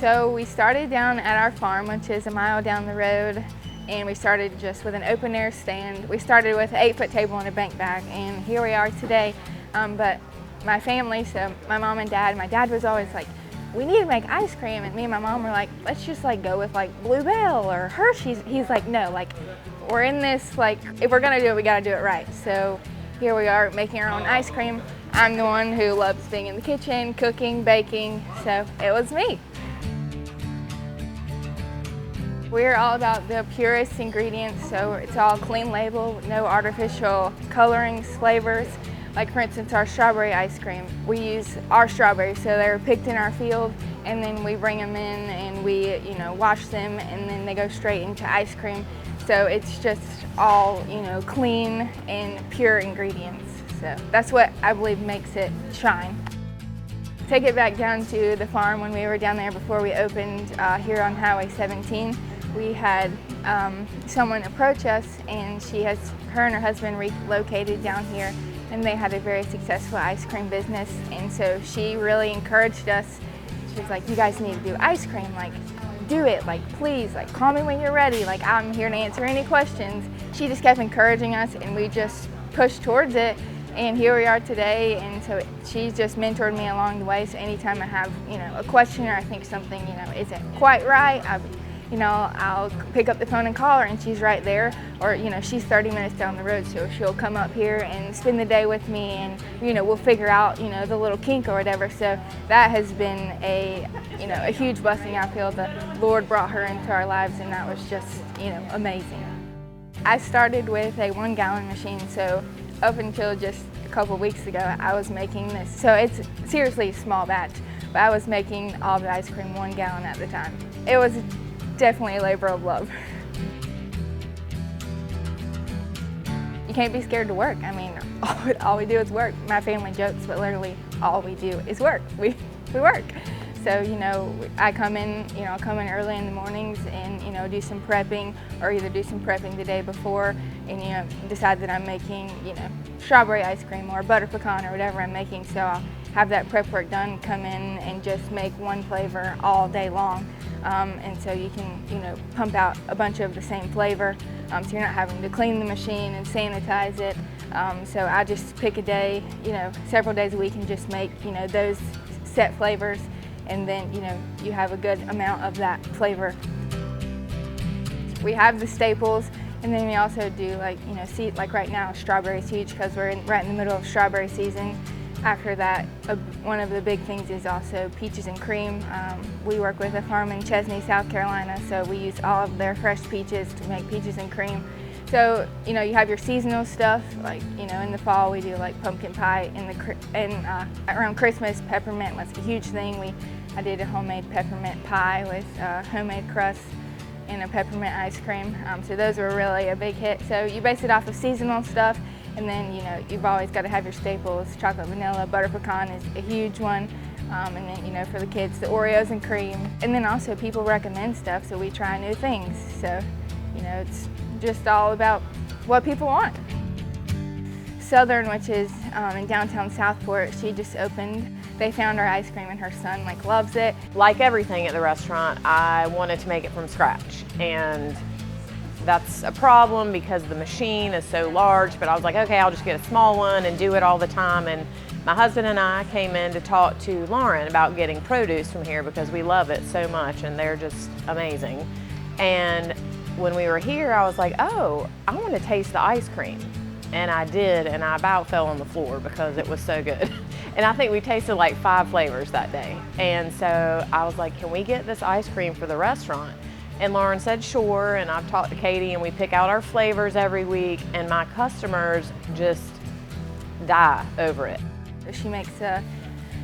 So we started down at our farm, which is a mile down the road, and we started just with an open air stand. We started with an 8-foot table and a bank bag, and here we are today. But my family, so my mom and dad, my dad was always like, we need to make ice cream, and me and my mom were like, let's just like go with like Bluebell or Hershey's. He's like, no, like we're in this, like if we're gonna do it, we gotta do it right. So here we are making our own ice cream. I'm the one who loves being in the kitchen, cooking, baking, so it was me. We're all about the purest ingredients, so it's all clean label, no artificial colorings, flavors. Like for instance, our strawberry ice cream, we use our strawberries, so they're picked in our field, and then we bring them in and we, wash them, and then they go straight into ice cream. So it's just all, clean and pure ingredients. So that's what I believe makes it shine. Take it back down to the farm when we were down there before we opened here on Highway 17. We had someone approach us, and her and her husband relocated down here, and they had a very successful ice cream business, and so she really encouraged us. She was like, you guys need to do ice cream, like do it, like please, like call me when you're ready, like I'm here to answer any questions. She just kept encouraging us, and we just pushed towards it, and here we are today. And so she's just mentored me along the way, so anytime I have a question or I think something isn't quite right, I'll pick up the phone and call her, and she's right there. Or she's 30 minutes down the road, so she'll come up here and spend the day with me, and we'll figure out the little kink or whatever. So that has been a huge blessing. I feel the Lord brought her into our lives, and that was just amazing. I started with a 1-gallon machine, so up until just a couple weeks ago I was making this. So it's seriously a small batch, but I was making all the ice cream 1 gallon at the time. It was definitely a labor of love. You can't be scared to work. I mean, all we do is work. My family jokes, but literally all we do is work. We work. So, I come in, I'll come in early in the mornings and, do some prepping, or either do some prepping the day before and, decide that I'm making, strawberry ice cream or butter pecan or whatever I'm making. So I'll have that prep work done, come in and just make one flavor all day long. And so you can, pump out a bunch of the same flavor, so you're not having to clean the machine and sanitize it. So I just pick a day, several days a week, and just make, those set flavors, and then, you have a good amount of that flavor. We have the staples, and then we also do like right now strawberry's huge because we're right in the middle of strawberry season. After that, one of the big things is also peaches and cream. We work with a farm in Chesney, South Carolina, so we use all of their fresh peaches to make peaches and cream. So, you have your seasonal stuff, like, in the fall we do like pumpkin pie, and around Christmas, peppermint was a huge thing. I did a homemade peppermint pie with homemade crust and a peppermint ice cream. So those were really a big hit. So you base it off of seasonal stuff. And then, you've always got to have your staples. Chocolate vanilla, butter pecan is a huge one. And then, for the kids, the Oreos and cream. And then also people recommend stuff, so we try new things. So, it's just all about what people want. Southern, which is in downtown Southport, she just opened. They found our ice cream, and her son loves it. Like everything at the restaurant, I wanted to make it from scratch. And that's a problem because the machine is so large, but I was like, okay, I'll just get a small one and do it all the time. And my husband and I came in to talk to Lauren about getting produce from here because we love it so much, and they're just amazing. And when we were here, I was like, oh, I want to taste the ice cream. And I did, and I about fell on the floor because it was so good. And I think we tasted like 5 flavors that day. And so I was like, can we get this ice cream for the restaurant? And Lauren said sure, and I've talked to Katie, and we pick out our flavors every week, and my customers just die over it. She makes a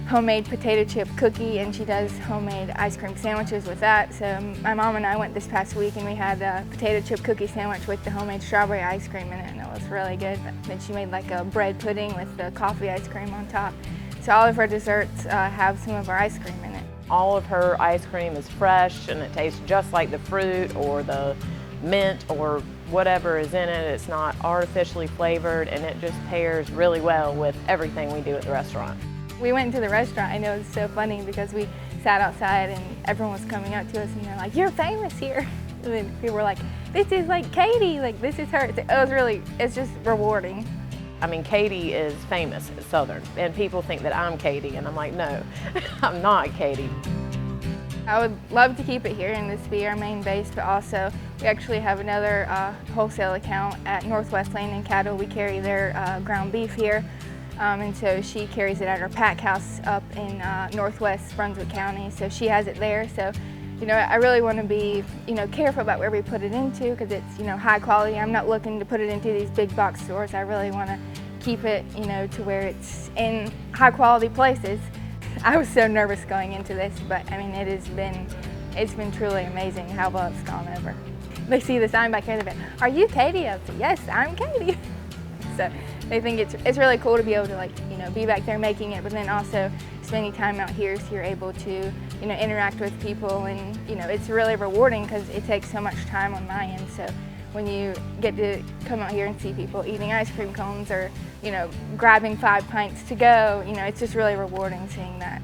homemade potato chip cookie, and she does homemade ice cream sandwiches with that. So my mom and I went this past week, and we had a potato chip cookie sandwich with the homemade strawberry ice cream in it, and it was really good. Then she made like a bread pudding with the coffee ice cream on top. So all of her desserts have some of our ice cream in it. All of her ice cream is fresh, and it tastes just like the fruit or the mint or whatever is in it. It's not artificially flavored, and it just pairs really well with everything we do at the restaurant. We went to the restaurant, and it was so funny because we sat outside and everyone was coming up to us and they're like, "You're famous here." And then people were like, "This is like Katie, like this is her." It's just rewarding. I mean, Katie is famous at Southern, and people think that I'm Katie, and I'm like, no, I'm not Katie. I would love to keep it here and this be our main base, but also we actually have another wholesale account at Northwest Land & Cattle. We carry their ground beef here, and so she carries it at her pack house up in Northwest Brunswick County, so she has it there. So, you know, I really want to be, you know, careful about where we put it into because it's, you know, high quality. I'm not looking to put it into these big box stores. I really want to keep it, you know, to where it's in high quality places. I was so nervous going into this, but I mean, it's been truly amazing how well it's gone over. They see the sign back here, they're like, "Are you Katie?" I said, "Yes, I'm Katie." So they think it's really cool to be able to, like, you know, be back there making it, but then also spending time out here so you're able to, you know, interact with people, and, you know, it's really rewarding because it takes so much time on my end. So when you get to come out here and see people eating ice cream cones or, you know, grabbing 5 pints to go, you know, it's just really rewarding seeing that.